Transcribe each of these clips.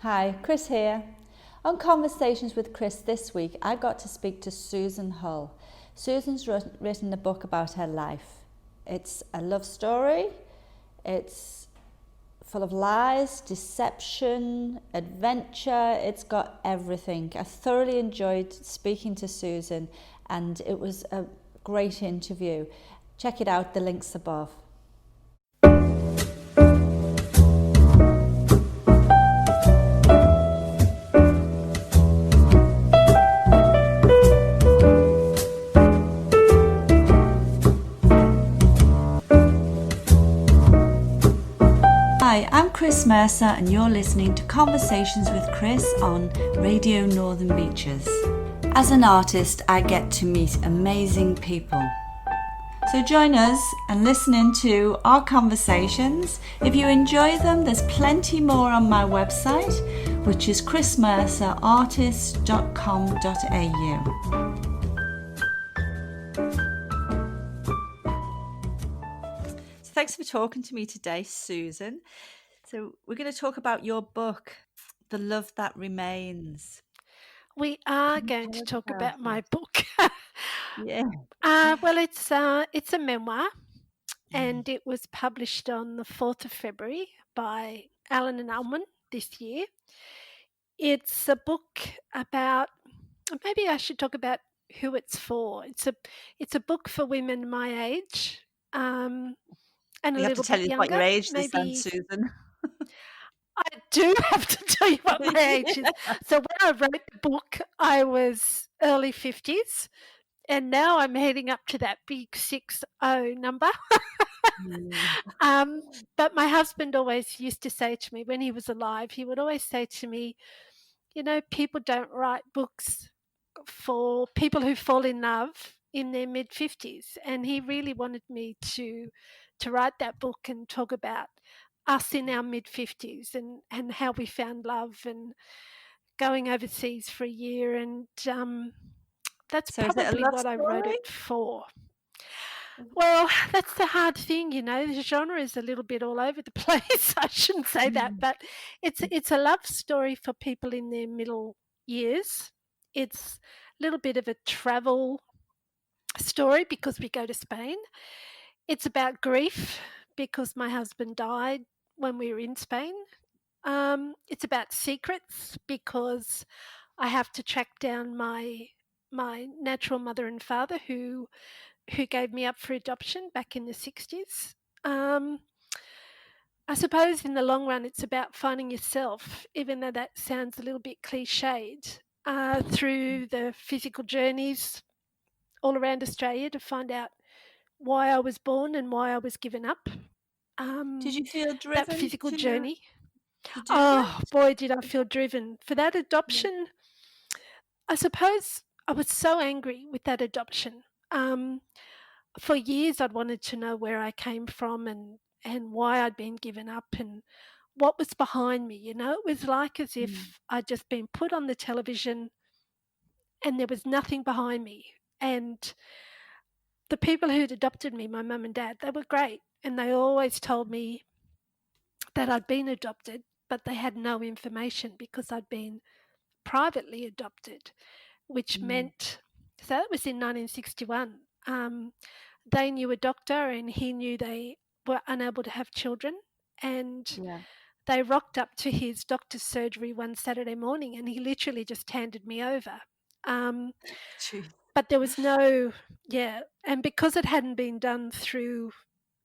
Hi, Chris here. On Conversations with Chris this week, I got to speak to Susan Hull. Susan's written a book about her life. It's a love story. It's full of lies, deception, adventure. It's got everything. I thoroughly enjoyed speaking to Susan, and it was a great interview. Check it out, the link's above. Hi, I'm Chris Mercer and you're listening to Conversations with Chris on Radio Northern Beaches. As an artist, I get to meet amazing people. So join us and listen in to our conversations. If you enjoy them, there's plenty more on my website, which is chrismercerartist.com.au. Thanks for talking to me today, Susan. So we're going to talk about your book, The Love That Remains. We are going to talk about my book. Yeah. Well, it's a memoir, and it was published on the 4th of February by Allen and Allman this year. It's a book about, maybe I should talk about who it's for. It's a book for women my age, and a You have to little tell bit us younger. what your age this then, Maybe Susan. I do have to tell you what my age is. So when I wrote the book, I was early 50s. And now I'm heading up to that big 60 number. But my husband always used to say to me when he was alive, he would always say to me, you know, people don't write books for people who fall in love in their mid-50s. And he really wanted me to write that book and talk about us in our mid-50s and how we found love and going overseas for a year. And that's So is it a probably love what I wrote story? it for. Well, that's the hard thing, you know. The genre is a little bit all over the place. I shouldn't say that, but it's a love story for people in their middle years. It's a little bit of a travel story because we go to Spain. It's about grief because my husband died when we were in Spain. It's about secrets because I have to track down my natural mother and father who gave me up for adoption back in the 60s. I suppose in the long run, it's about finding yourself, even though that sounds a little bit cliched, through the physical journeys all around Australia to find out why I was born and why I was given up. Did you feel That driven physical to journey. do Oh, that? boy, did I feel driven. For that adoption, I suppose I was so angry with that adoption. For years, I'd wanted to know where I came from and why I'd been given up and what was behind me. You know, it was like as if I'd just been put on the television and there was nothing behind me. And the people who'd adopted me, my mum and dad, they were great. And they always told me that I'd been adopted, but they had no information because I'd been privately adopted, which meant, so that was in 1961. They knew a doctor and he knew they were unable to have children. And Yeah. they rocked up to his doctor's surgery one Saturday morning and he literally just handed me over. Gee. But there was no, and because it hadn't been done through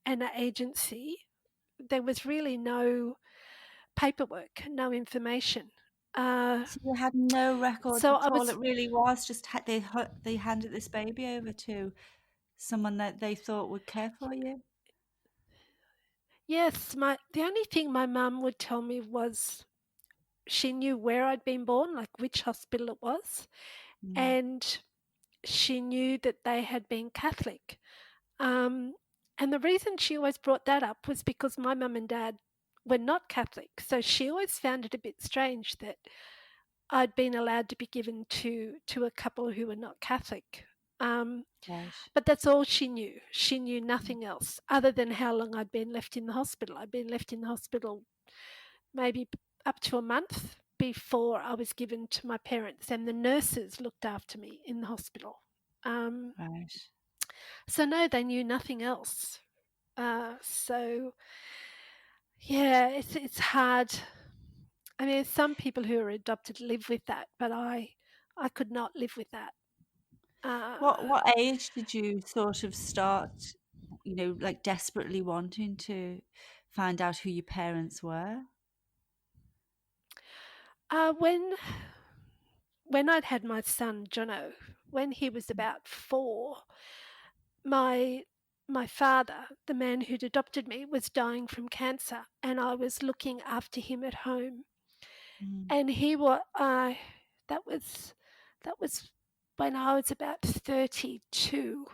an agency, there was really no paperwork, no information. So you had no records So at I all. was, It really was just they handed this baby over to someone that they thought would care for you. yes, the only thing my mum would tell me was she knew where I'd been born, like which hospital it was, Mm. and she knew that they had been Catholic. Um, and the reason she always brought that up was because my mum and dad were not Catholic. So she always found it a bit strange that I'd been allowed to be given to a couple who were not Catholic. Right. But that's all she knew. She knew nothing else other than how long I'd been left in the hospital. I'd been left in the hospital maybe up to a month. before I was given to my parents, and the nurses looked after me in the hospital. Um, Right. so no, they knew nothing else. So yeah, it's hard. I mean, some people who are adopted live with that, but I could not live with that. Uh, What age did you sort of start, like desperately wanting to find out who your parents were? uh, when when I'd had my son Jono, when he was about 4, my my father, the man who'd adopted me, was dying from cancer, and I was looking after him at home. Mm. And that was that was when I was about 32.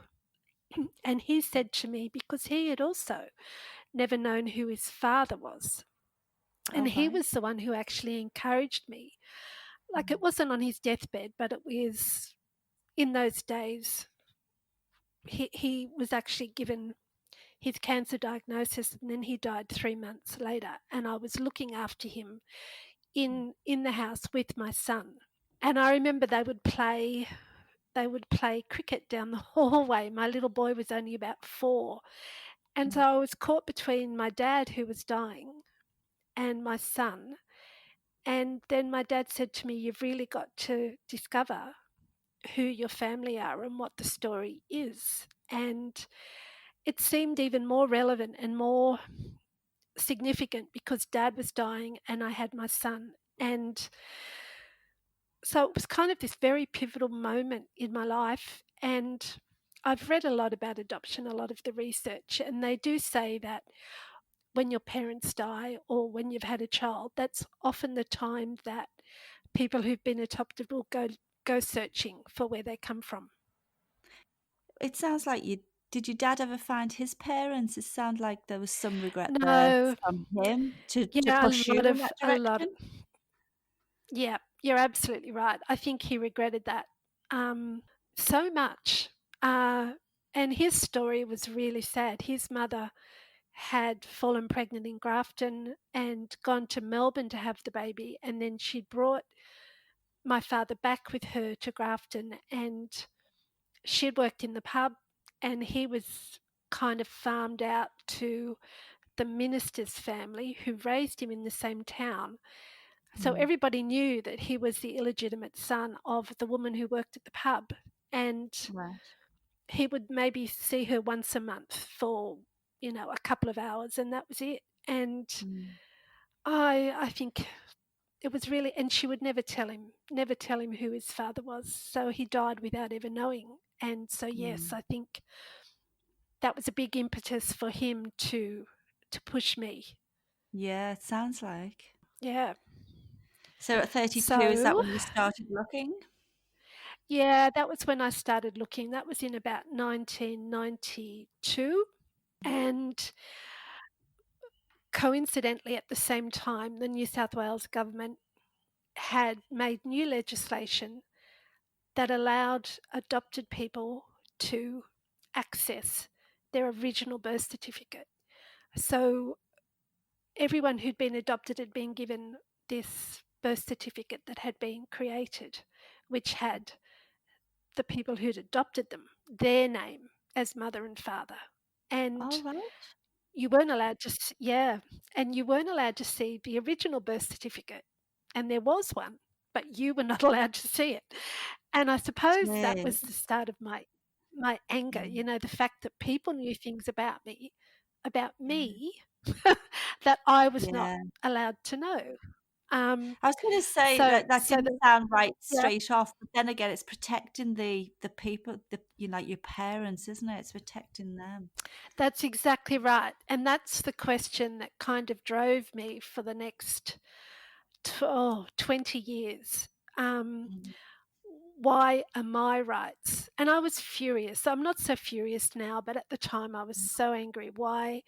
And he said to me, because he had also never known who his father was, and All he right. was the one who actually encouraged me. Like, Mm. it wasn't on his deathbed, but it was in those days. He was actually given his cancer diagnosis, and then he died 3 months later. And I was looking after him in the house with my son. And I remember they would play cricket down the hallway. My little boy was only about 4. And so Mm. I was caught between my dad, who was dying, and my son. And then my dad said to me, "You've really got to discover who your family are and what the story is." And it seemed even more relevant and more significant because dad was dying and I had my son. And so it was kind of this very pivotal moment in my life. And I've read a lot about adoption, a lot of the research, and they do say that when your parents die or when you've had a child, that's often the time that people who've been adopted will go searching for where they come from. It sounds like you did your dad ever find his parents? It sounds like there was some regret there No, from him to yeah, push you in that a lot. direction? Yeah, you're absolutely right. I think he regretted that so much. Uh, and his story was really sad. His mother had fallen pregnant in Grafton and gone to Melbourne to have the baby, and then she brought my father back with her to Grafton, and she'd worked in the pub, and he was kind of farmed out to the minister's family who raised him in the same town. So Mm. everybody knew that he was the illegitimate son of the woman who worked at the pub. And Right. he would maybe see her once a month for, a couple of hours, and that was it. And Mm. I think it was really, and she would never tell him who his father was. So he died without ever knowing. And so, yes, Mm. I think that was a big impetus for him to push me. Yeah, it sounds like. Yeah. So at 32, is that So, when you started looking? yeah, that was when I started looking. That was in about 1992. And coincidentally, at the same time, the New South Wales government had made new legislation that allowed adopted people to access their original birth certificate. So everyone who'd been adopted had been given this birth certificate that had been created, which had the people who'd adopted them, their name as mother and father. All And right. you weren't allowed to, yeah, and you weren't allowed to see the original birth certificate. And there was one, but you were not allowed to see it. And I suppose that Yeah. was the start of my anger, Mm. the fact that people knew things about Yeah. me that I was not Yeah. allowed to know. Um, I was going to say so that that so didn't that sound right yeah, straight off, but then again, it's protecting the people, like your parents, isn't it? It's protecting them. that's exactly right. And that's the question that kind of drove me for the next 20 years. Um, Mm. why are my rights? And I was furious. I'm not so furious now, but at the time I was so angry. Why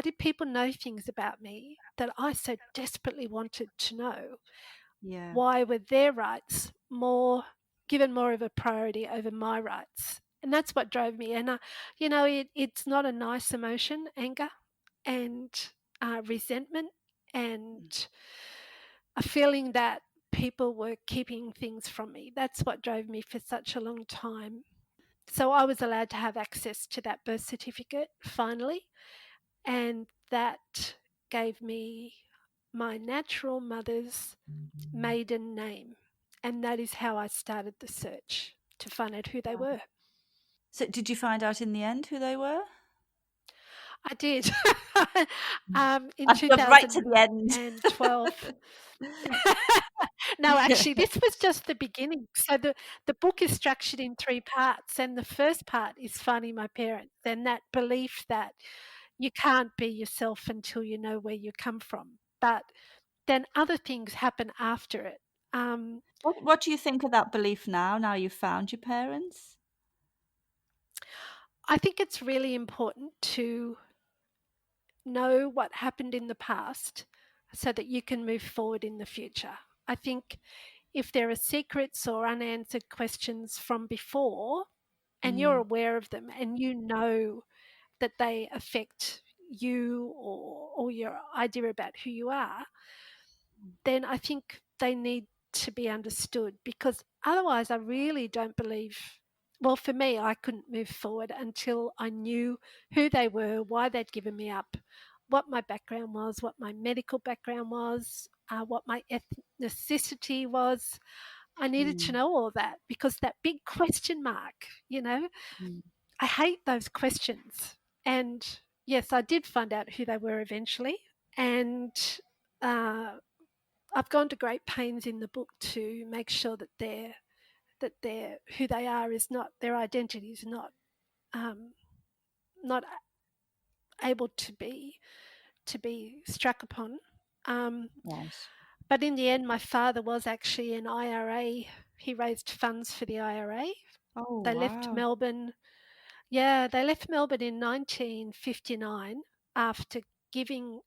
did people know things about me that I so desperately wanted to know? Yeah. Why were their rights given more of a priority over my rights? And that's what drove me. And it's not a nice emotion, anger and resentment, and a feeling that people were keeping things from me. That's what drove me for such a long time. So I was allowed to have access to that birth certificate finally, and that gave me my natural mother's maiden name. And that is how I started the search to find out who they were. So did you find out in the end who they were? I did. In I've jumped right to the end. 2012. No, actually, this was just the beginning. So the book is structured in 3 parts, and the first part is finding my parents and that belief that you can't be yourself until you know where you come from. But then other things happen after it. Um, What do you think of that belief now you've found your parents? I think it's really important to know what happened in the past so that you can move forward in the future. I think if there are secrets or unanswered questions from before and you're Mm, aware of them and you know that they affect you or your idea about who you are, then I think they need to be understood because otherwise, I really don't believe. Well, for me, I couldn't move forward until I knew who they were, why they'd given me up, what my background was, what my medical background was, what my ethnicity was. I needed to mm, know all that because that big question mark, mm. I hate those questions. And yes, I did find out who they were eventually. And uh, I've gone to great pains in the book to make sure that they're who they are is not their identity is um, not able to be struck upon. Um, Right. but in the end, my father was actually an IRA. He raised funds for the IRA. Oh, They left wow. Melbourne. Yeah, they left Melbourne in 1959 after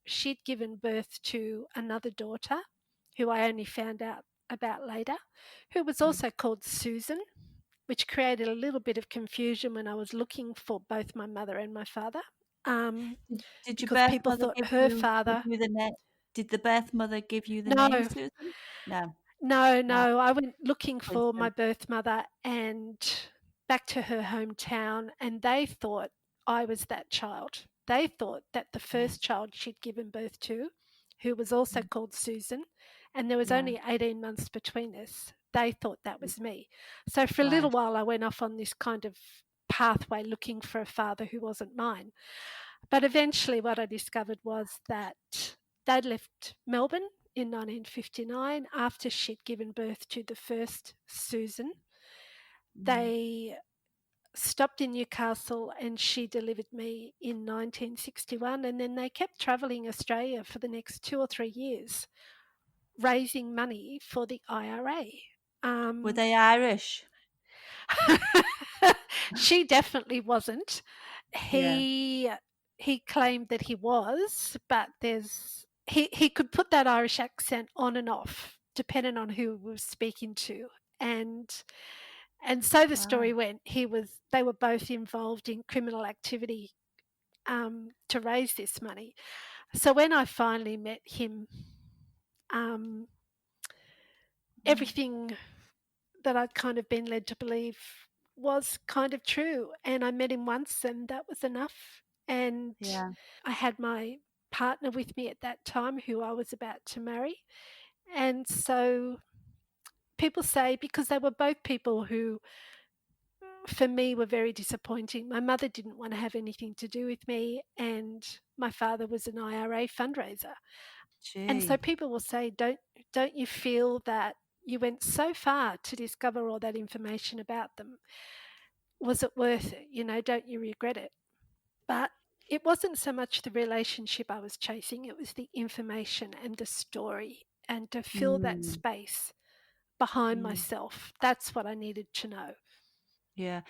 she'd given birth to another daughter who I only found out about later, who was Mm. also called Susan, which created a little bit of confusion when I was looking for both my mother and my father, Did your because birth people mother thought her father. give you the name? Did the birth mother give you the name No, Susan? No. no, Ah, no. I went looking for my coincidence. birth mother and back to her hometown, and they thought I was that child. They thought that the Right. first child she'd given birth to, who was also Mm, called Susan, and there was yeah. only 18 months between us, they thought that was me. So for a little Right. while, I went off on this kind of pathway looking for a father who wasn't mine. But eventually, what I discovered was that they'd left Melbourne in 1959 after she'd given birth to the first Susan. Mm. They stopped in Newcastle and she delivered me in 1961. And then they kept travelling Australia for the next 2 or 3 years, raising money for the IRA. Were Um, they Irish? she definitely wasn't. Yeah. He claimed that he was, but he could put that Irish accent on and off depending on who he was speaking to. And and so the Wow. story went. They were both involved in criminal activity to raise this money. So when I finally met him, um, Mm. everything that I'd kind of been led to believe was kind of true. And I met him once, and that was enough. And Yeah. I had my partner with me at that time who I was about to marry. And so people say, because they were both people who, for me, were very disappointing. My mother didn't want to have anything to do with me, and my father was an IRA fundraiser. And so Gee. people will say, don't you feel that you went so far to discover all that information about them? Was it worth it? Don't you regret it? But it wasn't so much the relationship I was chasing, it was the information and the story, and to fill that Mm, space behind mm. myself. That's what I needed to know. Yeah.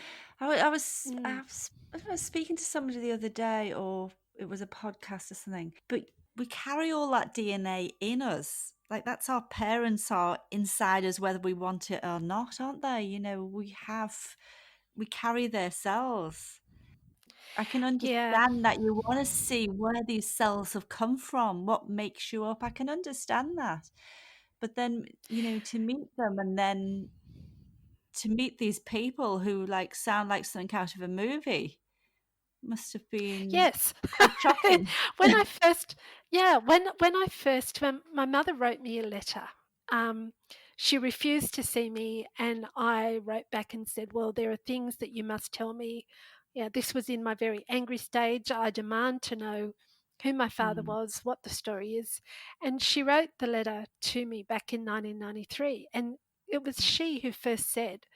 Mm. I was speaking to somebody the other day, or it was a podcast or something, but we carry all that DNA in us. Like that's our parents are inside us, whether we want it or not, aren't they? We carry their cells. I can Yeah. understand that you want to see where these cells have come from, what makes you up. I can understand that. But then, to meet them and then to meet these people who like sound like something out of a movie must have been Yes. quite shocking. When I first yeah, when my mother wrote me a letter, um, she refused to see me, and I wrote back and said, "Well, there are things that you must tell me." Yeah, this was in my very angry stage. I demand to know who my father Mm, was, what the story is. And she wrote the letter to me back in 1993. And it was she who first said,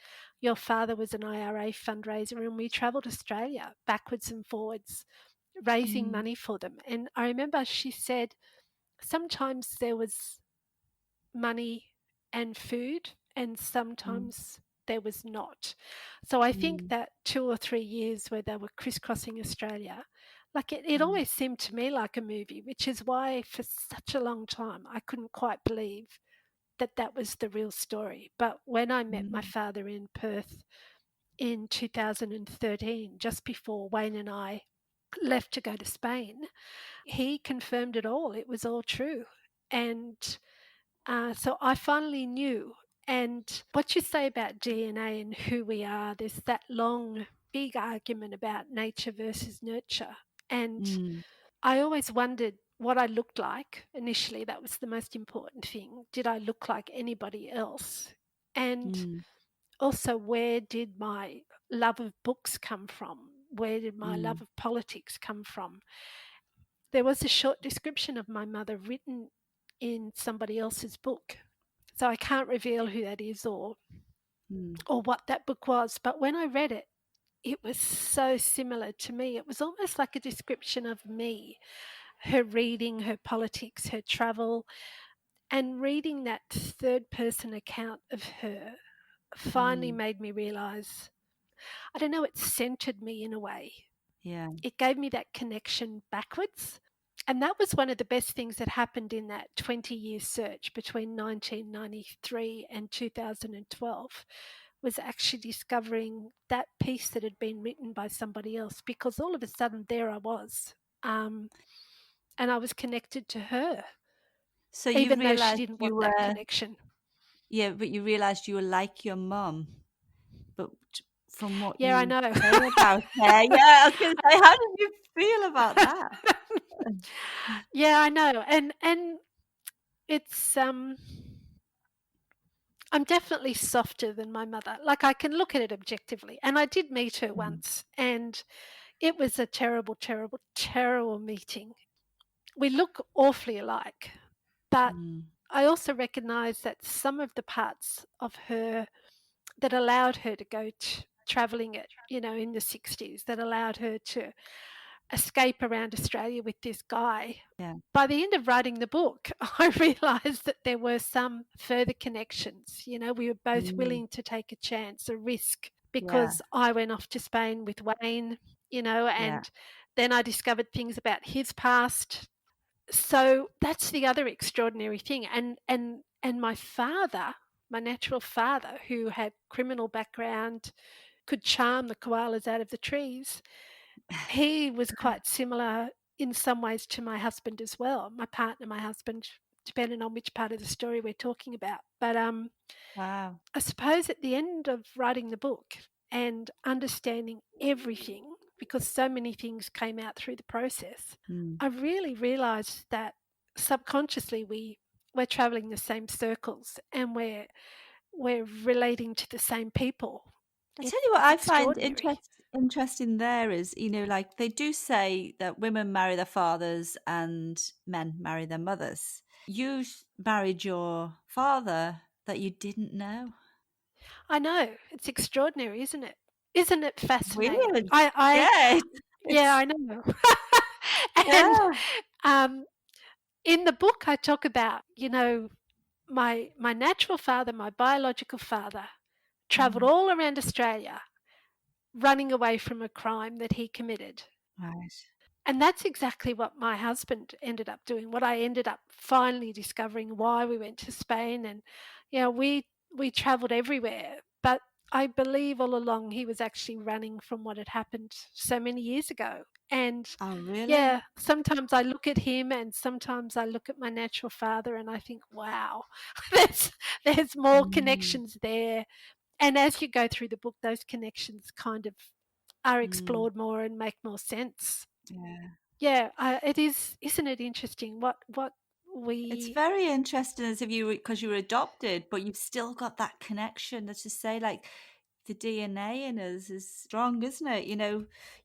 "Your father was an IRA fundraiser, and we travelled Australia backwards and forwards raising mm, money for them." And I remember she said sometimes there was money and food, and mm, sometimes there was not. So I think mm, that 2 or 3 years where they were crisscrossing Australia, like it mm, always seemed to me like a movie, which is why for such a long time I couldn't quite believe that that was the real story. But when I met my mm, father in Perth in 2013, just before Wayne and I left to go to Spain, he confirmed it all. It was all true. And so I finally knew. And what you say about DNA and who we are, there's that long, big argument about nature versus nurture. And mm, I always wondered what I looked like. Initially, that was the most important thing. Did I look like anybody else? And mm, also, where did my love of books come from? Where did my love mm. of politics come from? There was a short description of my mother written in somebody else's book. So I can't reveal who that is Mm, or what that book was, but when I read it, it was so similar to me. It was almost like a description of me, her reading, her politics, her travel, and reading that third person account of her finally mm, made me realize, I don't know, it centered me in a way. yeah. It gave me that connection backwards. And that was one of the best things that happened in that 20-year search between 1993 and 2012 was actually discovering that piece that had been written by somebody else, because all of a sudden there I was. Um, and I was connected to her, So you even though she realized didn't you want that were, connection. yeah, but you realized you were like your mum. But from what Yeah, I you know. say about her, yeah, I was gonna say, how did you feel about that? Yeah, I know. And it's I'm definitely softer than my mother. Like I can look at it objectively. And I did meet her Mm, once, and it was a terrible, terrible, terrible meeting. We look awfully alike, but mm, I also recognize that some of the parts of her that allowed her to go traveling at, in the 60s, that allowed her to escape around Australia with this guy. yeah. By the end of writing the book, I realized that there were some further connections. We were both Mm, willing to take a chance, a risk, yeah, because I went off to Spain with Wayne, yeah. and then I discovered things about his past. So that's the other extraordinary thing. And my father, my natural father, who had criminal background, could charm the koalas out of the trees, he was quite similar in some ways to my husband as well, my partner, my husband, depending on which part of the story we're talking about. But Wow. I suppose at the end of writing the book and understanding everything, because so many things came out through the process, Mm. I really realised that subconsciously we're travelling the same circles, and we're relating to the same people. I tell you what It's I find extraordinary. interesting there is, like they do say that women marry their fathers and men marry their mothers. You married your father that you didn't know. I know, it's extraordinary, isn't it? Isn't it fascinating? Weird. I Yeah, Yeah, it's I know. And yeah. um, in the book, I talk about, my natural father, my biological father, travelled Mm, all around Australia, running away from a crime that he committed. right. And that's exactly what my husband ended up doing. What I ended up finally discovering why we went to Spain, and we travelled everywhere. But I believe all along he was actually running from what had happened so many years ago. And Oh, yeah, really? sometimes I look at him and sometimes I look at my natural father and I think, wow, there's there's more Mm, connections there. And as you go through the book, those connections kind of are mm, explored more and make more sense. yeah. Yeah, it is, isn't it interesting what It's we very interesting as if you because you were adopted, but you've still got that connection. As to say, like the DNA in us is strong, isn't it?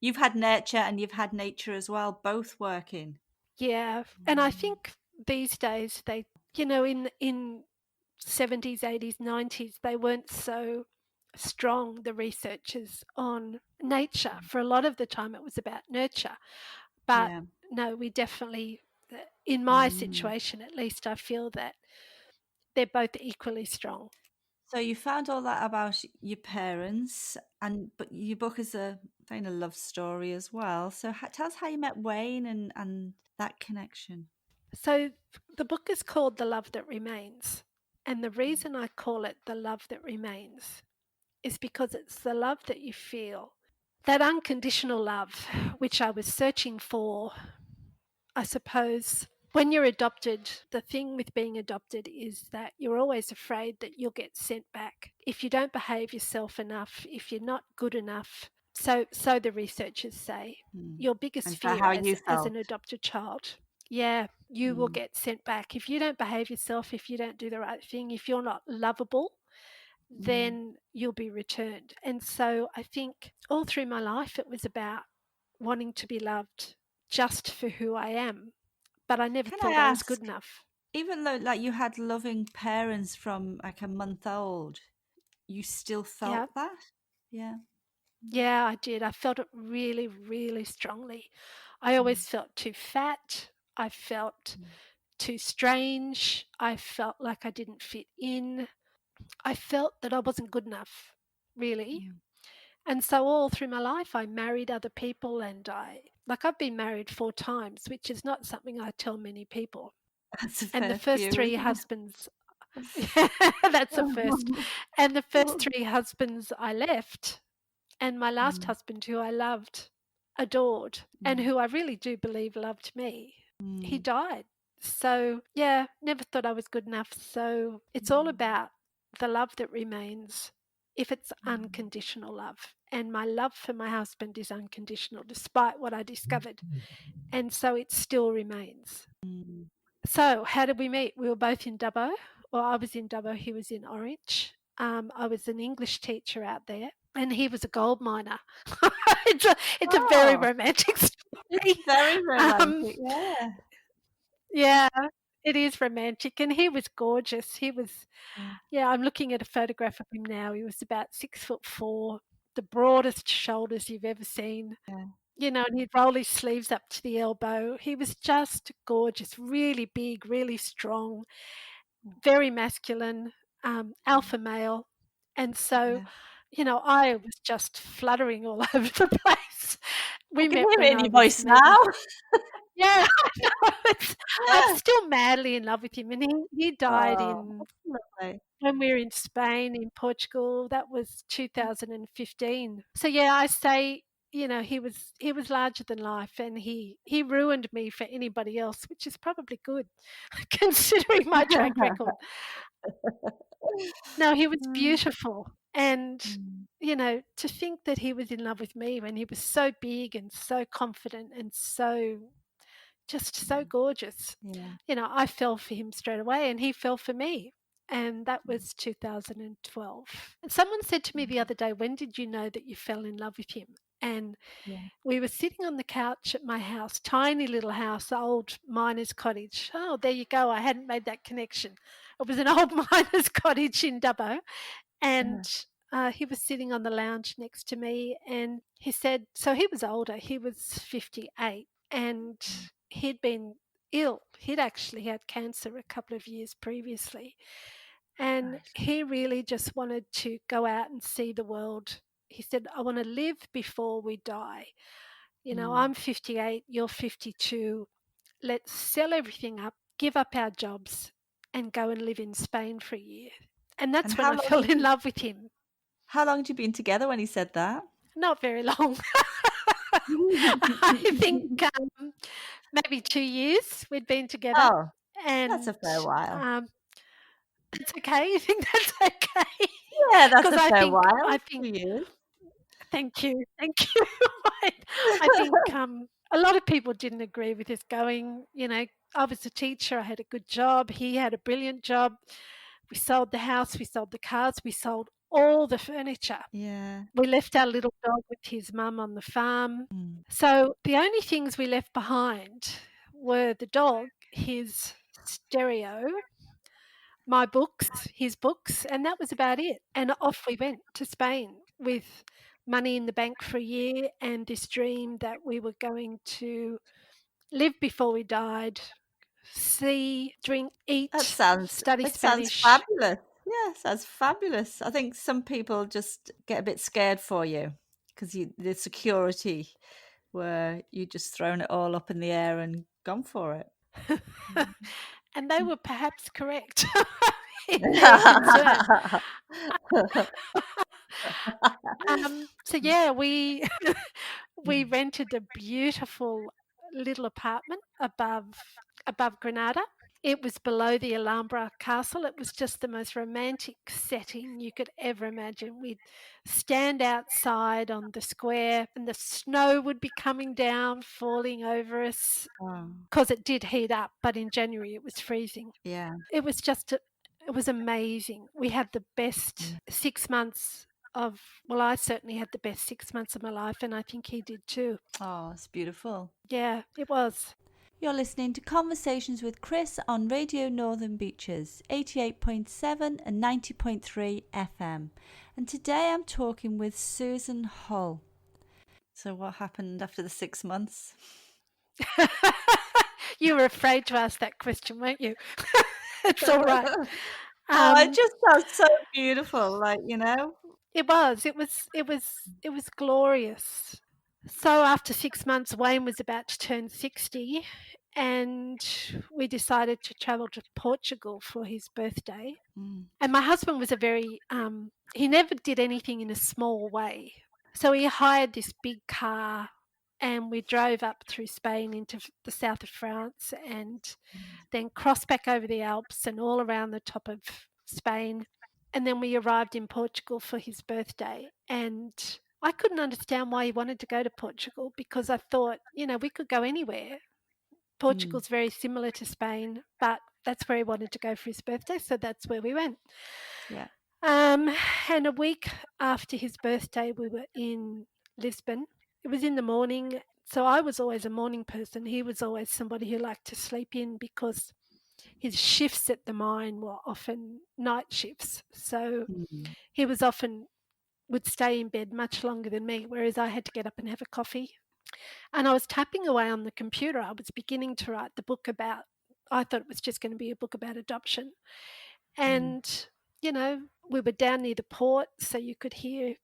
You've had nurture and you've had nature as well, both working. yeah, and I Mm, think these days they, in 70s, 80s, 90s, they weren't so strong, the researchers on nature. For a lot of the time, it was about nurture. But yeah. no, we definitely, in my Mm. situation at least, I feel that they're both equally strong. So you found all that about your parents, and but your book is a kind of love story as well. So tell us how you met Wayne and that connection. So the book is called The Love That Remains. And the reason I call it The Love That Remains is because it's the love that you feel, that unconditional love, which I was searching for, I suppose. When you're adopted, the thing with being adopted is that you're always afraid that you'll get sent back if you don't behave yourself enough, if you're not good enough. So the researchers say Mm. your biggest And is that fear how as you an felt? adopted child, yeah, you will Mm. get sent back if you don't behave yourself, if you don't do the right thing, if you're not lovable, Mm. then you'll be returned. And so I think all through my life, it was about wanting to be loved just for who I am. But I never Can I thought I was good ask, enough. even though like you had loving parents from like a month old, you still Yeah. felt that? Yeah. Mm. Yeah, I did. I felt it really, really strongly. I Mm. always felt too fat. I felt too strange. I felt like I didn't fit in. I felt that I wasn't good enough, really. Mm. And so all through my life, I married other people and I've been married 4 times, which is not something I tell many people. That's a And the fair first few, three isn't husbands, yeah, that's a first. it? And the first three husbands I left, and my last Mm. husband, who I loved, adored, and Mm. who I really do believe loved me, he Mm. died. So, yeah, never thought I was good enough. So, it's all Mm. about the love that remains if it's Mm. unconditional love. And my love for my husband is unconditional, despite what I discovered. And so it still remains. Mm. So, how did we meet? We were both in Dubbo. Well, I was in Dubbo, he was in Orange. I was an English teacher out there, and he was a gold miner. It's a very Oh, romantic it's story. very Um, romantic, yeah. yeah, it is romantic, and he was gorgeous. Yeah, Yeah, I'm looking at a photograph of him now. He was about 6'4", the broadest shoulders you've ever seen. yeah. And he'd roll his sleeves up to the elbow. He was just gorgeous, really big, really strong, very masculine, Mm. alpha male. And so, Yeah. I was just fluttering all over the place. I We can met hear when it in I your was voice now. maybe, yeah, I know. I'm Yeah. still madly in love with him. And he died Oh, in that's lovely. when we were in Spain, in Portugal. That was 2015. So yeah, I say, he was larger than life, and he ruined me for anybody else, which is probably good considering my track record. No, he was Mm. beautiful, and Mm. to think that he was in love with me when he was so big and so confident and just so Mm. gorgeous. Yeah. I fell for him straight away and he fell for me. And that Mm. was 2012. And someone said to me the Mm. other day, "When did you know that you fell in love with him?" And Yeah. we were sitting on the couch at my house, tiny little house, old miner's cottage. Oh, there you go. I hadn't made that connection. It was an old miner's cottage in Dubbo. Uh-huh. And he was sitting on the lounge next to me. And he said, so he was older, he was 58, and Mm. he'd been ill. He'd actually had cancer a couple of years previously. And Right. he really just wanted to go out and see the world. He said, I want to live before we die. Mm. I'm 58, you're 52. Let's sell everything up, give up our jobs, and go and live in Spain for a year. And And that's when how I long fell did in you love with him. How long had you been together when he said that? Not very long. I think maybe 2 years we'd been together, Oh, that's and a fair while. that's okay. You think that's okay? Yeah, that's 'Cause a I fair think while. I 2 think years. thank you, thank you. I I think, a lot of people didn't agree with us going, I was a teacher, I had a good job, he had a brilliant job. We sold the house, we sold the cars, we sold all the furniture. Yeah. We left our little dog with his mum on the farm. Mm. So the only things we left behind were the dog, his stereo, my books, his books, and that was about it. And off we went to Spain with money in the bank for a year and this dream that we were going to live before we died, see, drink, That eat, sounds study it sounds Spanish. fabulous. Yeah, sounds fabulous. I think some people just get a bit scared for you because the security where you just thrown it all up in the air and gone for it. And they were perhaps correct in their concern. So yeah, we we rented a beautiful little apartment above Granada. It was below the Alhambra castle. It was just the most romantic setting you could ever imagine. We'd stand outside on the square and the snow would be coming down, falling over us Oh, because it did heat up, but in January it was freezing. yeah. It was just it was amazing. We had the best Mm. 6 months of well, I certainly had the best 6 months of my life, and I think he did too. Oh, it's beautiful. Yeah, it was. You're listening to Conversations with Chris on Radio Northern Beaches, 88.7 and 90.3 FM. And today I'm talking with Susan Hull. So what happened after the 6 months? You were afraid to ask that question, weren't you? It's all right. Oh, it Um, just sounds so beautiful, like, you know? it was. It was glorious. So after 6 months, Wayne was about to turn 60, and we decided to travel to Portugal for his birthday. Mm. And my husband was a very, he never did anything in a small way. So he hired this big car and we drove up through Spain into the south of France and then crossed back over the Alps and all around the top of Spain. And then we arrived in Portugal for his birthday. And I couldn't understand why he wanted to go to Portugal because I thought, we could go anywhere. Mm. Portugal's very similar to Spain, but that's where he wanted to go for his birthday. So that's where we went. Yeah. Um, and a week after his birthday, we were in Lisbon. It was in the morning. So I was always a morning person. He was always somebody who liked to sleep in because his shifts at the mine were often night shifts. So Mm. he was often would stay in bed much longer than me, whereas I had to get up and have a coffee. And I was tapping away on the computer. I was beginning to write the book about, I thought it was just going to be a book about adoption. Mm. And, we were down near the port, so you could hear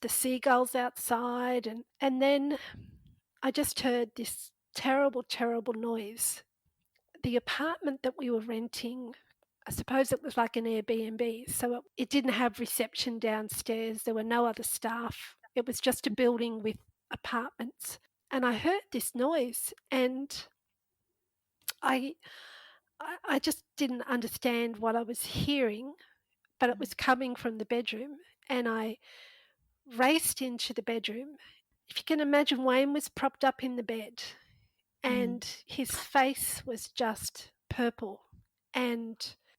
the seagulls outside. And then I just heard this terrible, terrible noise. The apartment that we were renting, I suppose it was like an Airbnb, so it didn't have reception downstairs. There were no other staff. It was just a building with apartments. And I heard this noise and I I just didn't understand what I was hearing, but it was coming from the bedroom and I raced into the bedroom. If you can imagine, Wayne was propped up in the bed Mm. and his face was just purple. And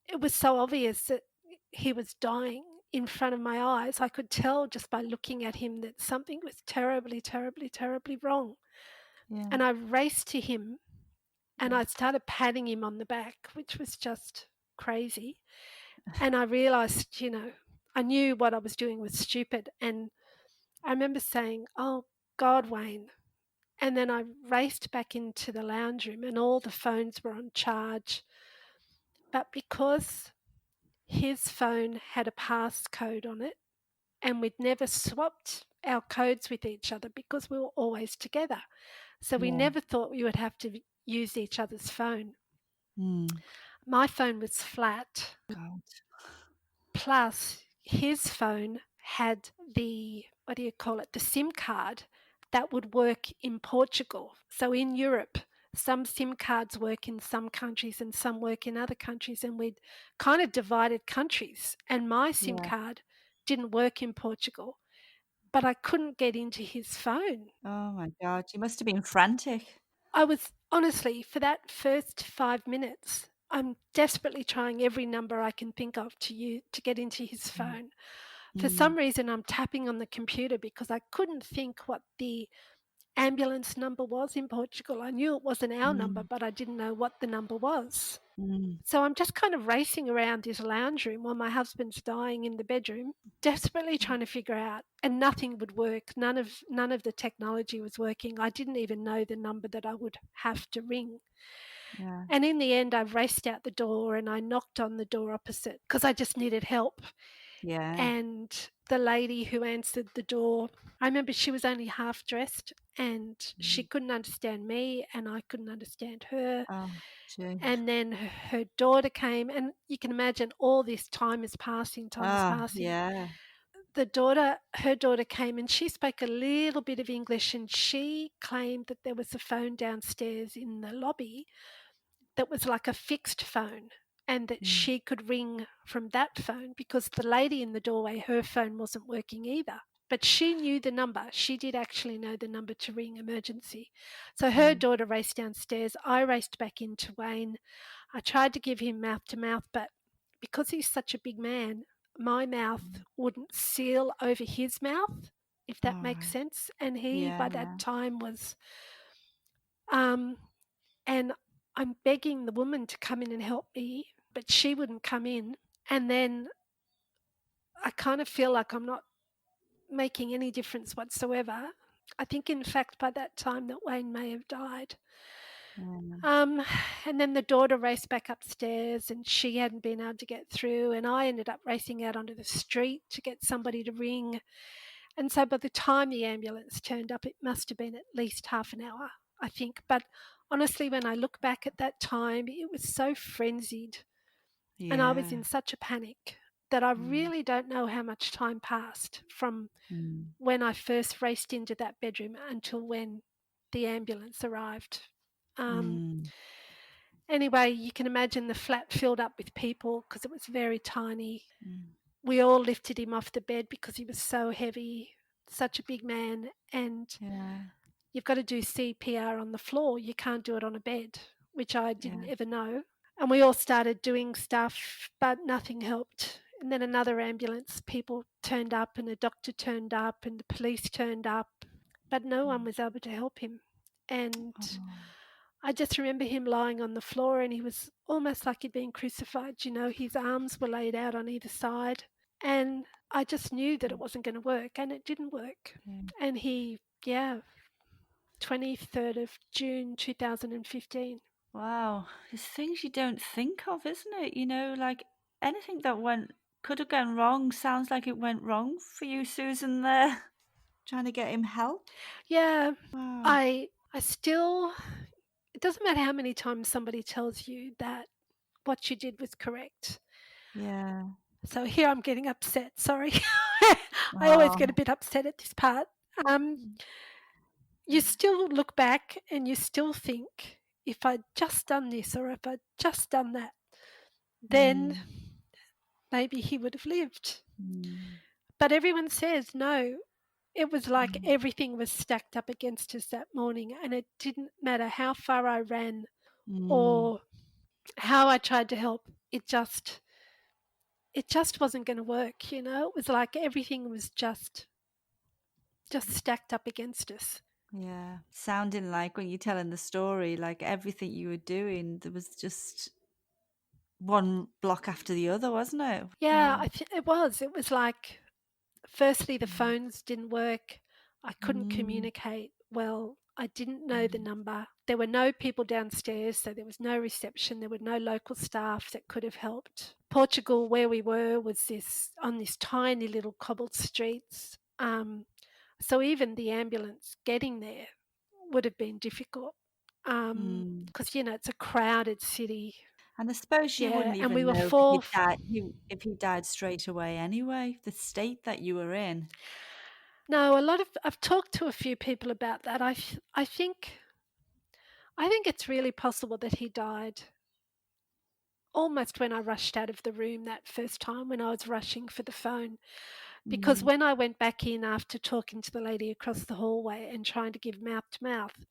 it was so obvious that he was dying in front of my eyes. I could tell just by looking at him that something was terribly, terribly, terribly wrong. Yeah. And I raced to him and Yeah. I started patting him on the back, which was just crazy. And I realized, I knew what I was doing was stupid. And I remember saying, "Oh, God, Wayne." And then I raced back into the lounge room and all the phones were on charge. But because his phone had a passcode on it and we'd never swapped our codes with each other because we were always together. So we Yeah. never thought we would have to use each other's phone. Mm. My phone was flat, God. plus his phone had the, what do you call it, the SIM card that would work in Portugal. So in Europe, some SIM cards work in some countries and some work in other countries, and we'd kind of divided countries. And my SIM Yeah. card didn't work in Portugal, but I couldn't get into his phone. Oh my God, you must have been frantic. I was honestly, for that first 5 minutes, I'm desperately trying every number I can think of to get into his Mm. phone. For Mm. some reason, I'm tapping on the computer because I couldn't think what the ambulance number was in Portugal. I knew it wasn't our number, Mm. but I didn't know what the number was. Mm. So I'm just kind of racing around this lounge room while my husband's dying in the bedroom, desperately trying to figure out, and nothing would work. None of the technology was working. I didn't even know the number that I would have to ring. Yeah. And in the end, I raced out the door and I knocked on the door opposite because I just needed help. Yeah. And the lady who answered the door, I remember she was only half dressed and she Mm. couldn't understand me and I couldn't understand her. Oh, gee. And then her daughter came, and you can imagine all this time is passing, time is Oh, passing. yeah. Her daughter came and she spoke a little bit of English and she claimed that there was a phone downstairs in the lobby that was like a fixed phone and that Mm. she could ring from that phone because the lady in the doorway, her phone wasn't working either. But she knew the number. She did actually know the number to ring emergency. So her Mm. daughter raced downstairs. I raced back into Wayne. I tried to give him mouth to mouth, but because he's such a big man, my mouth Mm. wouldn't seal over his mouth, if that All makes right. sense. And he, Yeah, by yeah. that time, was um, and I'm begging the woman to come in and help me, but she wouldn't come in. And then I kind of feel like I'm not making any difference whatsoever. I think, in fact, by that time that Wayne may have died. Yeah. Um, and then the daughter raced back upstairs and she hadn't been able to get through. And I ended up racing out onto the street to get somebody to ring. And so by the time the ambulance turned up, it must have been at least half an hour, I think. But honestly, when I look back at that time, it was so frenzied and I was Yeah. in such a panic that I Mm. really don't know how much time passed from Mm. when I first raced into that bedroom until when the ambulance arrived. Um, Mm. anyway, you can imagine the flat filled up with people because it was very tiny. Mm. We all lifted him off the bed because he was so heavy, such a big man, and Yeah. you've got to do CPR on the floor. You can't do it on a bed, which I didn't Yeah. ever know. And we all started doing stuff, but nothing helped. And then another ambulance, people turned up, and a doctor turned up, and the police turned up, but no one Mm. was able to help him. And Oh. I just remember him lying on the floor, and he was almost like he'd been crucified. You know, his arms were laid out on either side. And I just knew that it Mm. wasn't going to work, and it didn't work. Yeah. And he, yeah, 23rd of June 2015. Wow. There's things you don't think of, isn't it? Like anything that could have gone wrong sounds like it went wrong for you, Susan, there, trying to get him help. Yeah, Wow. I still, it doesn't matter how many times somebody tells you that what you did was correct. Yeah. So here I'm getting upset. Sorry. I always get a Oh. bit upset at this part. Um, you still look back and you still think, if I'd just done this or if I'd just done that, then Mm. maybe he would have lived. Mm. But everyone says no. It was like Mm. everything was stacked up against us that morning, and it didn't matter how far I ran Mm. or how I tried to help. It just wasn't going to work. It was like everything was just stacked up against us. Yeah. Sounding like when you're telling the story, like everything you were doing, there was just one block after the other, wasn't it? Yeah, Wow. it was like, firstly, the Mm. phones didn't work. I couldn't Mm. communicate well. I didn't know the Mm. number. There were no people downstairs, so there was no reception. There were no local staff that could have helped. Portugal, where we were, was on this tiny little cobbled streets. So even the ambulance getting there would have been difficult Mm. because it's a crowded city. And I suppose you Yeah, wouldn't and we even were know if four. if he died straight away anyway, the state that you were in. No, a lot of I've talked to a few people about that. I think it's really possible that he died almost when I rushed out of the room that first time when I was rushing for the phone. Because Mm, when I went back in after talking to the lady across the hallway and trying to give mouth to mouth,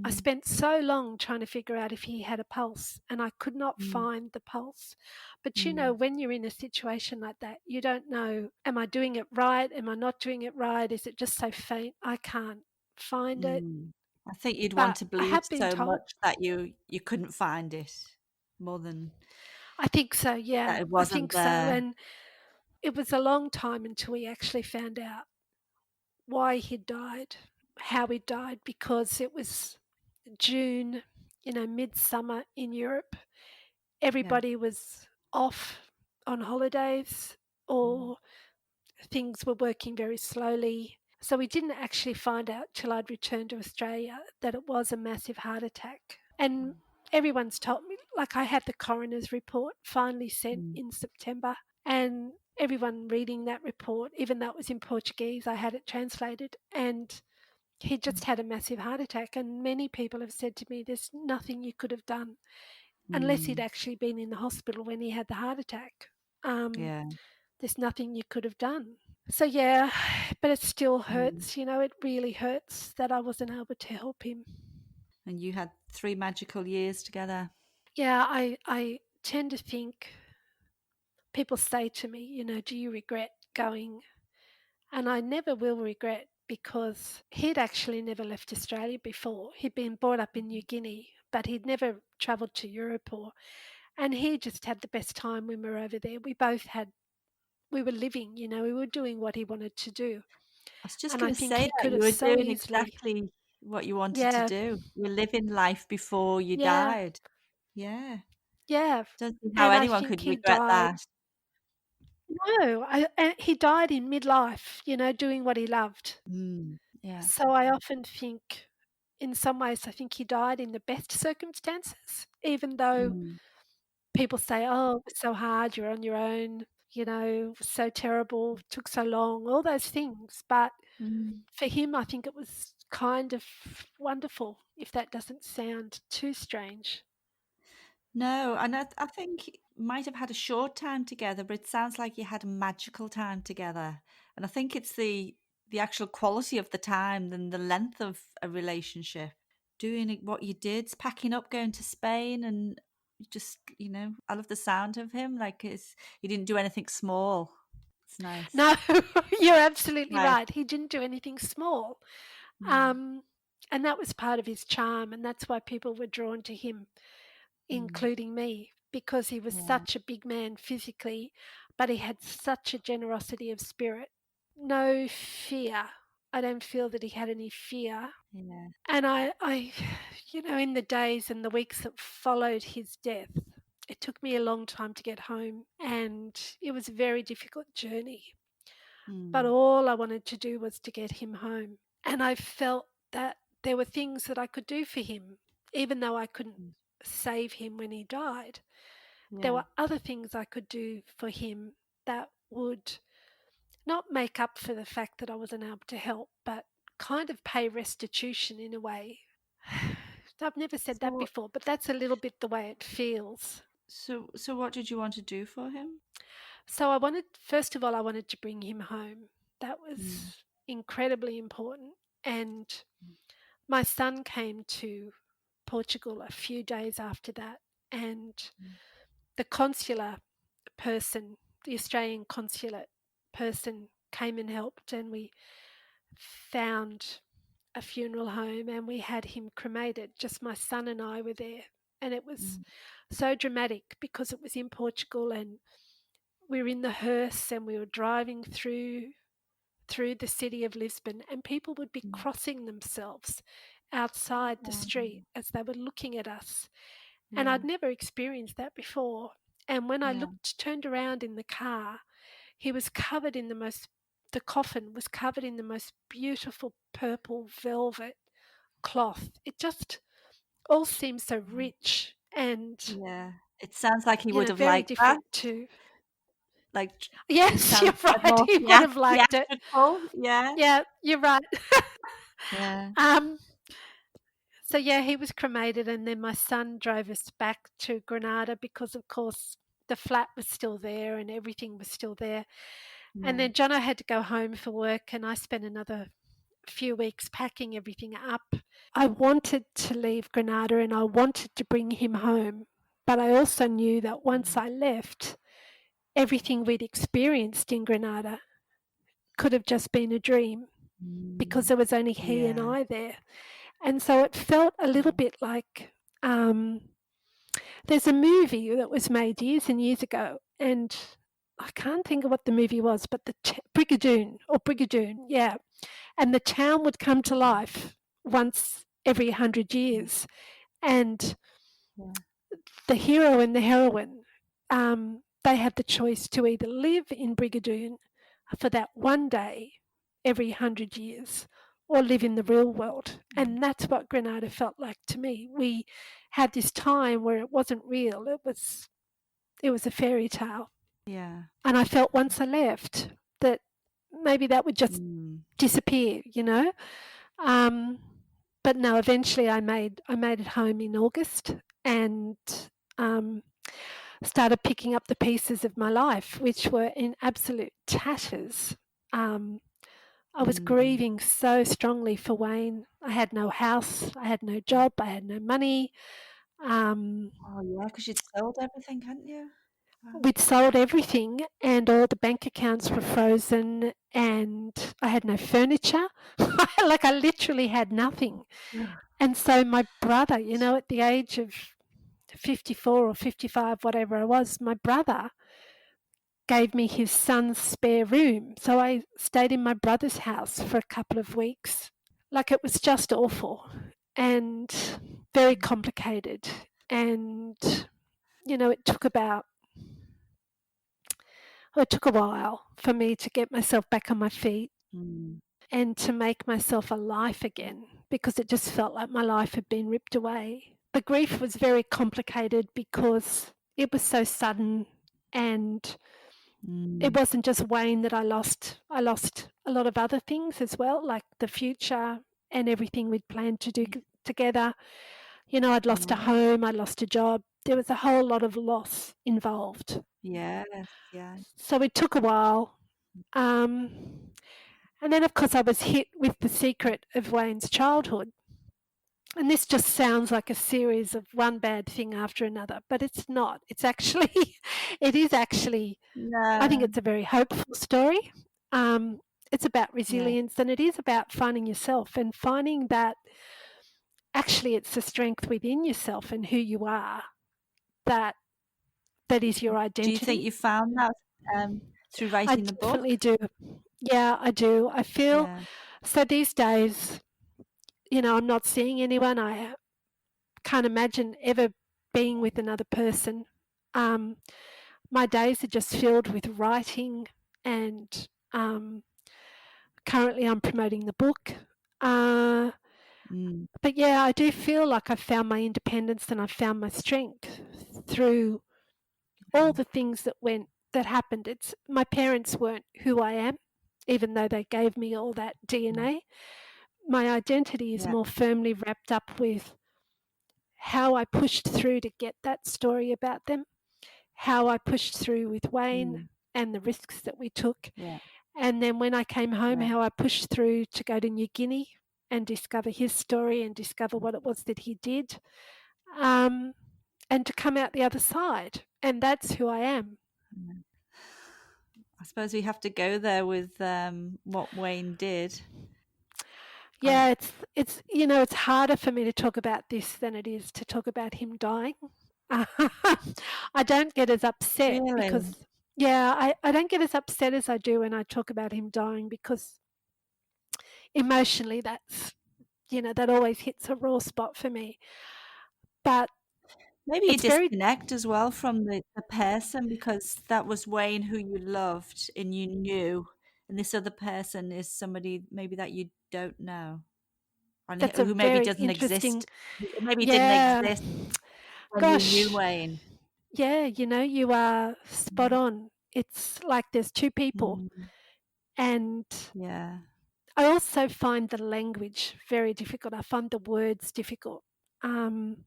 I mm, spent so long trying to figure out if he had a pulse and I could not mm, find the pulse. But mm, when you're in a situation like that, you don't know, am I doing it right? Am I not doing it right? Is it just so faint? I can't find it. mm. I think you'd want But to I believe have been so told, much that you couldn't find it more than I think so, that yeah, it I wasn't think so. there. And it was a long time until we actually found out why he died, how he died, because it was June, midsummer in Europe. Yeah. Everybody was off on holidays Mm, or things were working very slowly. So we didn't actually find out till I'd returned to Australia that it was a massive heart attack. And everyone's told me, like I had the coroner's report finally sent mm, in September, and everyone reading that report, even though it was in Portuguese, I had it translated, and he mm, just had a massive heart attack. And many people have said to me, there's nothing you could have done unless he'd mm. actually been in the hospital when he had the heart attack. Um, Yeah. there's nothing you could have done. So, yeah, but it still Mm. hurts, it really hurts that I wasn't able to help him. And you had 3 magical years together. Yeah, I tend to think people say to me, do you regret going? And I never will regret because he'd actually never left Australia before. He'd been brought up in New Guinea, but he'd never travelled to Europe and he just had the best time when we were over there. We were living, we were doing what he wanted to do. I was just And I gonna think say he that could you have were so doing easily, exactly what you wanted to yeah, do. You were living life before you yeah, died. Yeah. yeah. Don't see how And I anyone think could he regret died. that. No, and he died in midlife, doing what he loved. Mm. Yeah. So I often think, in some ways, I think he died in the best circumstances, even though Mm. people say, oh, it was so hard, you're on your own, it was so terrible, took so long, all those things. But Mm. for him, I think it was kind of wonderful, if that doesn't sound too strange. No, and I think you might have had a short time together, but it sounds like you had a magical time together. And I think it's the actual quality of the time than the length of a relationship. Doing what you did, packing up, going to Spain, and you just, I love the sound of him. Like he didn't do anything small. It's nice. No, you're absolutely Nice. right. He didn't do anything small. Mm, Um, and that was part of his charm. And that's why people were drawn to him, mm, including me, because he was yeah, such a big man physically, but he had such a generosity of spirit. No fear. I don't feel that he had any fear. yeah. And in the days and the weeks that followed his death, it took me a long time to get home and it was a very difficult journey. But Mm, all I wanted to do was to get him home. And I felt that there were things that I could do for him, even though I couldn't mm, save him when he died. There yeah. were other things I could do for him that would not make up for the fact that I wasn't able to help, but kind of pay restitution in a way. I've never said that So, before, but that's a little bit the way it feels. so what did you want to do for him? So first of all, I wanted to bring him home. That Mm, was incredibly important. And my son came to Portugal a few days after that, and mm, the consular person, the Australian consulate person, came and helped, and we found a funeral home and we had him cremated. Just my son and I were there. And it was mm, so dramatic because it was in Portugal and we were in the hearse and we were driving through the city of Lisbon and people would be mm. crossing themselves outside the Oh, street as they were looking at us. And yeah, I'd never experienced that before. And when I yeah. turned around in the car, he was covered in the coffin was covered in the most beautiful purple velvet cloth. It just all seemed so Mm. rich and Yeah. It sounds like he you would know, have very liked that, different to like, it Yes, you're sounds a bit right, more he would have liked it. theatrical, yeah. Yeah, you're right. Yeah. Um, so yeah, he was cremated, and then my son drove us back to Granada because, of course, the flat was still there and everything was still there. And Yeah. then Jono had to go home for work, and I spent another few weeks packing everything up. I wanted to leave Granada and I wanted to bring him home, but I also knew that once Mm. I left, everything we'd experienced in Granada could have just been a dream because Mm. there was only he and Yeah. I there. And so it felt a little Yeah. bit like um, there's a movie that was made years and years ago, and I can't think of what the movie was, but Brigadoon, yeah. And the town would come to life once every 100 years, and Yeah. the hero and the heroine, they had the choice to either live in Brigadoon for that one day every 100 years or live in the real world. Mm. And that's what Granada felt like to me. We had this time where it wasn't real, it was a fairy tale. Yeah. And I felt once I left that maybe that would just Mm. disappear, you know? Um, but no, eventually I made it home in August and um, started picking up the pieces of my life, which were in absolute tatters. Um, I was Mm. grieving so strongly for Wayne. I had no house, I had no job, I had no money. Um, Oh, yeah, 'cause you'd sold everything, hadn't you? Wow. we'd sold everything, and all the bank accounts were frozen, and I had no furniture. Like I literally had nothing. Yeah. And so my brother, at the age of 54 or 55, whatever I was, my brother gave me his son's spare room. So I stayed in my brother's house for a couple of weeks. Like it was just awful and very Mm. complicated. And, it took a while for me to get myself back on my feet Mm. and to make myself alive again because it just felt like my life had been ripped away. The grief was very complicated because it was so sudden, and it Mm. wasn't just Wayne that I lost. I lost a lot of other things as well, like the future and everything we'd planned to do together. I'd lost a Yeah. home, I'd lost a job. There was a whole lot of loss involved. Yes, yeah. So it took a while. Um, and then, of course, I was hit with the secret of Wayne's childhood. And this just sounds like a series of one bad thing after another, but it's not. It's actually, it is actually, I think No. it's a very hopeful story. Um, it's about Yeah. resilience, and it is about finding yourself and finding that actually it's the strength within yourself and who you are that is your Do you think identity. you found that, through I writing the book? definitely do. Yeah, I do. I feel Yeah. so these days, I'm not seeing anyone. I can't imagine ever being with another person. Um, my days are just filled with writing, and currently I'm promoting the book. Uh, Mm. but yeah, I do feel like I've found my independence and I've found my strength through all Yeah. the things that happened. It's my parents weren't who I am, even though they gave me all that Mm. DNA. My identity is Yeah. more firmly wrapped up with how I pushed through to get that story about them, how I pushed through with Wayne Mm. and the risks that we took. Yeah. And then when I came home, Yeah. how I pushed through to go to New Guinea and discover his story and discover what it was that he did, um, and to come out the other side. And that's who I am. Yeah. I suppose we have to go there with, what Wayne did. Yeah, it's harder for me to talk about this than it is to talk about him dying. I don't get as upset Really? because, yeah, I don't get as upset as I do when I talk about him dying because emotionally that always hits a raw spot for me. But Maybe you it's very, disconnect as well from the person because that was Wayne who you loved and you knew, and this other person is somebody maybe that you don't know, and that's a who maybe very doesn't interesting, exist, maybe didn't yeah, exist when you knew gosh, Wayne. Yeah, you are spot Mm. on. It's like there's two people, Mm. and Yeah. I also find the language very difficult. I find the words difficult. Um,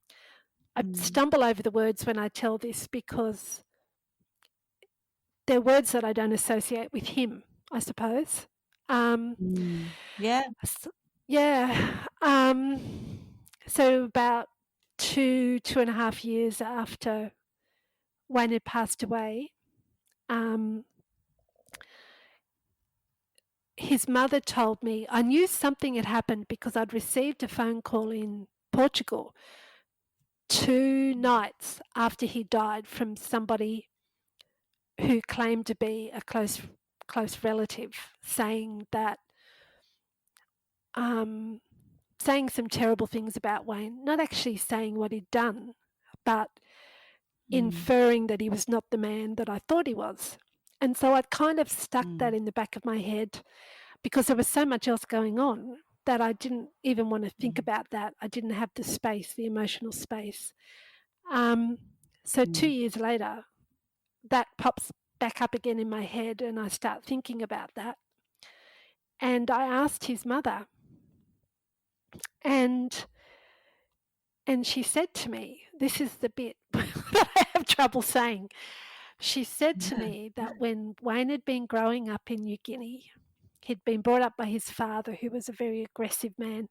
I Mm. stumble over the words when I tell this because they're words that I don't associate with him, I suppose. Um, Mm. Yeah. s- yeah. So about 2.5 years after Wayne had passed away, um, his mother told me I knew something had happened because I'd received a phone call in Portugal 2 nights after he died from somebody who claimed to be a close relative, um, saying some terrible things about Wayne, not actually saying what he'd done, but Mm. inferring that he was not the man that I thought he was. And so I'd kind of stuck that Mm. in the back of my head because there was so much else going on that I didn't even want to think Mm. about that. I didn't have the space, the emotional space. Um, so two Mm. years later, that pops back up again in my head, and I start thinking about that. And I asked his mother, and she said to me, this is the bit that I have trouble saying. She said to me that when Wayne had been growing up in New Guinea, he'd been brought up by his father, who was a very aggressive man,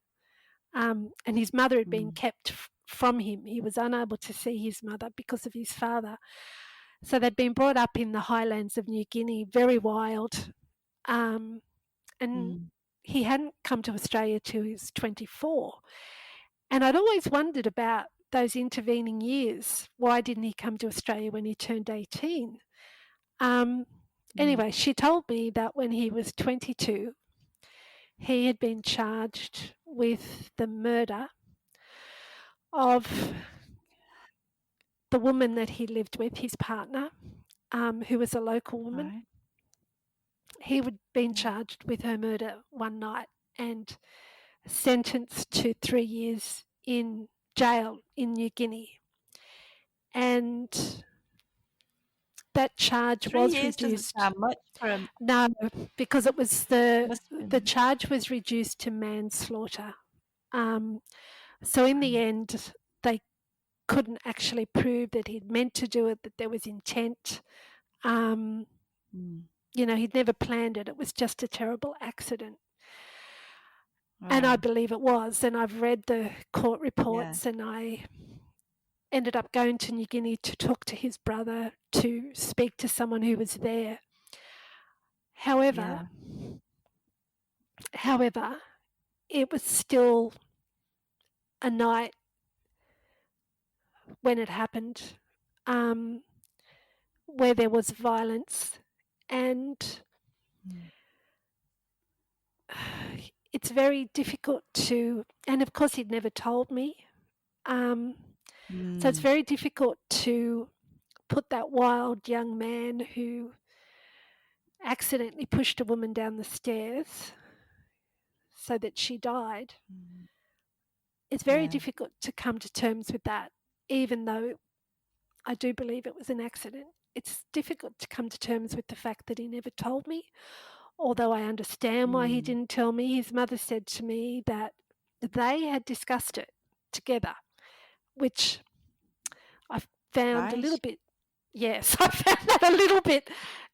and his mother had been Mm. kept from him. He was unable to see his mother because of his father. So they'd been brought up in the highlands of New Guinea, very wild, um, and Mm. he hadn't come to Australia till he was 24. And I'd always wondered about those intervening years. Why didn't he come to Australia when he turned 18? Um, Mm. anyway, she told me that when he was 22, he had been charged with the murder of the woman that he lived with, his partner, who was a local woman. Right. He had been Yeah. charged with her murder one night and sentenced to 3 years in jail in New Guinea. And that charge Three was years doesn't reduced. sound much for a No, because it was must have the been. charge was reduced to manslaughter. Um, so in the Right. end, they couldn't actually prove that he'd meant to do it, that there was intent. Um, Mm. he'd never planned it. It was just a terrible accident. And I Wow. believe it was. And I've read the court Yeah. reports, and I ended up going to New Guinea to talk to his brother, to speak to someone who was there. However, Yeah. however, it was still a night when it happened, um, where there was violence, and Mm. it's very difficult to. And of course, he'd never told me, um, so it's Mm. very difficult to put that wild young man who accidentally pushed a woman down the stairs so that she died. Mm. It's very Yeah. difficult to come to terms with that, even though I do believe it was an accident. It's difficult to come to terms with the fact that he never told me, although I understand why he Mm. didn't tell me. His mother said to me that they had discussed it together, which I found a little Right. bit, yes, I found that a little bit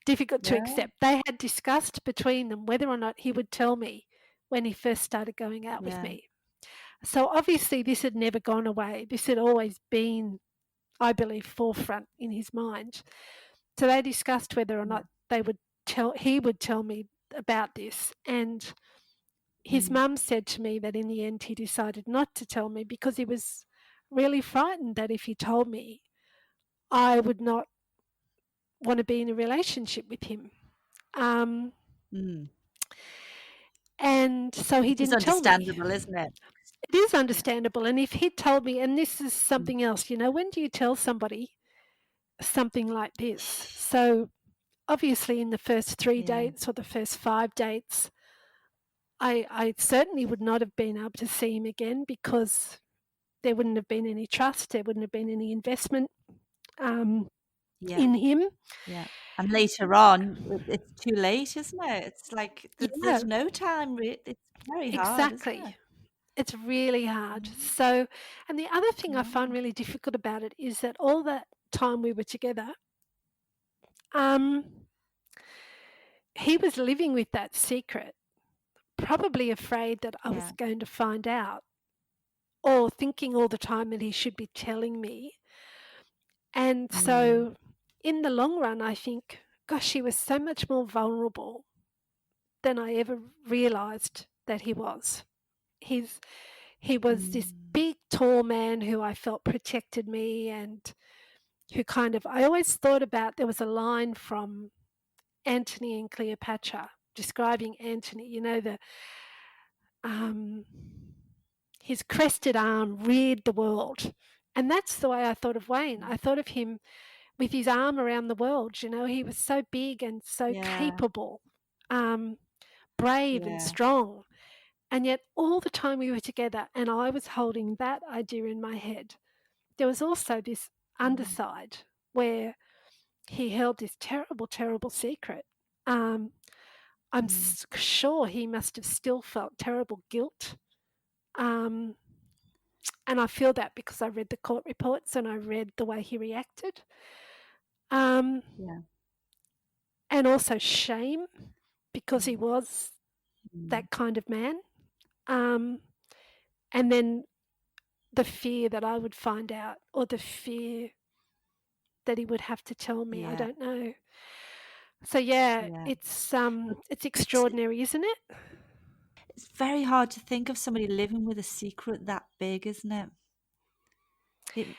difficult to Yeah. accept. They had discussed between them whether or not he would tell me when he first started going out with Yeah. me. So obviously, this had never gone away. This had always been, I believe, forefront in his mind. So they discussed whether or Yeah. not he would tell me about this. And his Mm. mum said to me that in the end he decided not to tell me because he was really frightened that if he told me, I would not want to be in a relationship with him. Um, Mm. and so he Which is didn't tell me. understandable, isn't it? It is Yeah. understandable. And if he'd told me, and this is Mm. something else, when do you tell somebody something like this? So obviously, in the first 3 Yeah. dates or the first 5 dates, I certainly would not have been able to see him again because there wouldn't have been any trust, there wouldn't have been any investment. Yeah. in him. Yeah. And later on, it's too late, isn't it? It's like Yeah, there's no time. It's very hard, isn't exactly. it? It's really hard. Mm, So, and the other thing I find mm, really difficult about it is that all that time we were together, um, he was living with that secret, probably afraid that I was yeah. going to find out, or thinking all the time that he should be telling me. And Mm, so, in the long run, I think, gosh, he was so much more vulnerable than I ever realized that he was. He's he was this mm, big, tall man who I felt protected me, and who kind of, I always thought about, there was a line from Antony and Cleopatra describing Antony, um, his crested arm reared the world. And that's the way I thought of Wayne. mm. I thought of him with his arm around the world. He was so big and so Yeah, capable, um, brave and yeah. strong. And yet, all the time we were together, and I was holding that idea in my head, there was also this Mm, underside where he held this terrible, terrible secret. Um, I'm mm, sure he must have still felt terrible guilt. Um, and I feel that because I read the court reports and I read the way he reacted. Um, yeah. and also shame because he Mm, was mm, that kind of man. Um, and then the fear that I would find out, or the fear that he would have to tell me. I yeah, don't know. So yeah, yeah. it's It's extraordinary, isn't it? it's very hard to think of somebody living with a secret that big, isn't it?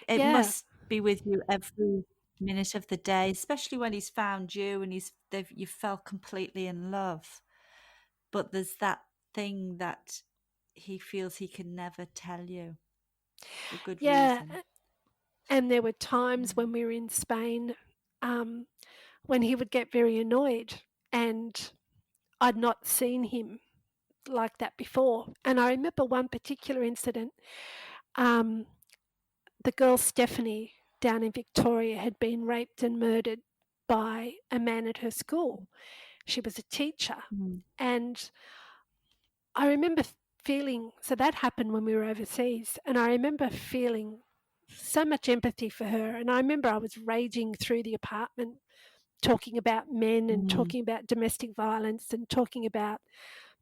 It Yeah, must be with you every minute of the day, especially when he's found you and you fell completely in love. But there's that thing that he feels he can never tell you for good yeah. reason. And there were times Mm, when we were in Spain, um, when he would get very annoyed, and I'd not seen him like that before. And I remember one particular incident. Um, the girl Stephanie down in Victoria had been raped and murdered by a man at her school. She was a teacher. mm, And I remember feeling, so that happened when we were overseas, and I remember feeling so much empathy for her. And I remember I was raging through the apartment, talking about men and mm, talking about domestic violence and talking about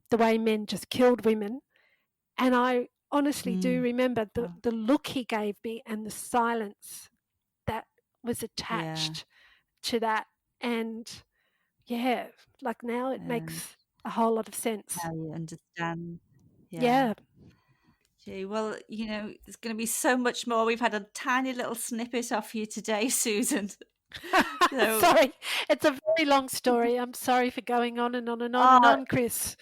the way men just killed women. And I honestly do mm. remember the, Oh, the look he gave me and the silence that was yeah, attached to that. And yeah, like now it and makes a whole lot of sense. how you understand. Yeah. Yeah. Gee, well, there's going to be so much more. We've had a tiny little snippet off you today, Susan. So, Sorry, it's a very long story. I'm sorry for going on and on and on and oh, on, Chris.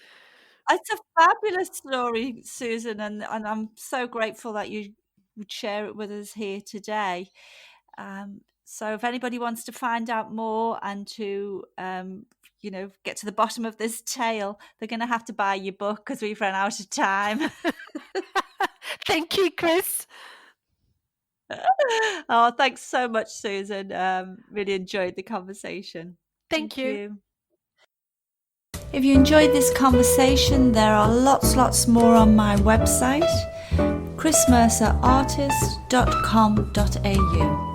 it's a fabulous story, Susan, and I'm so grateful that you would share it with us here today. So if anybody wants to find out more and to, get to the bottom of this tale, they're going to have to buy your book because we've run out of time. Thank you, Chris. Oh, thanks so much, Susan. Really enjoyed the conversation. Thank Thank you. you. If you enjoyed this conversation, there are lots more on my website, chrismercerartist.com.au.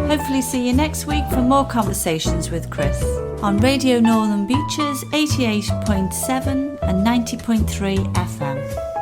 Hopefully see you next week for more conversations with Chris on Radio Northern Beaches 88.7 and 90.3 FM.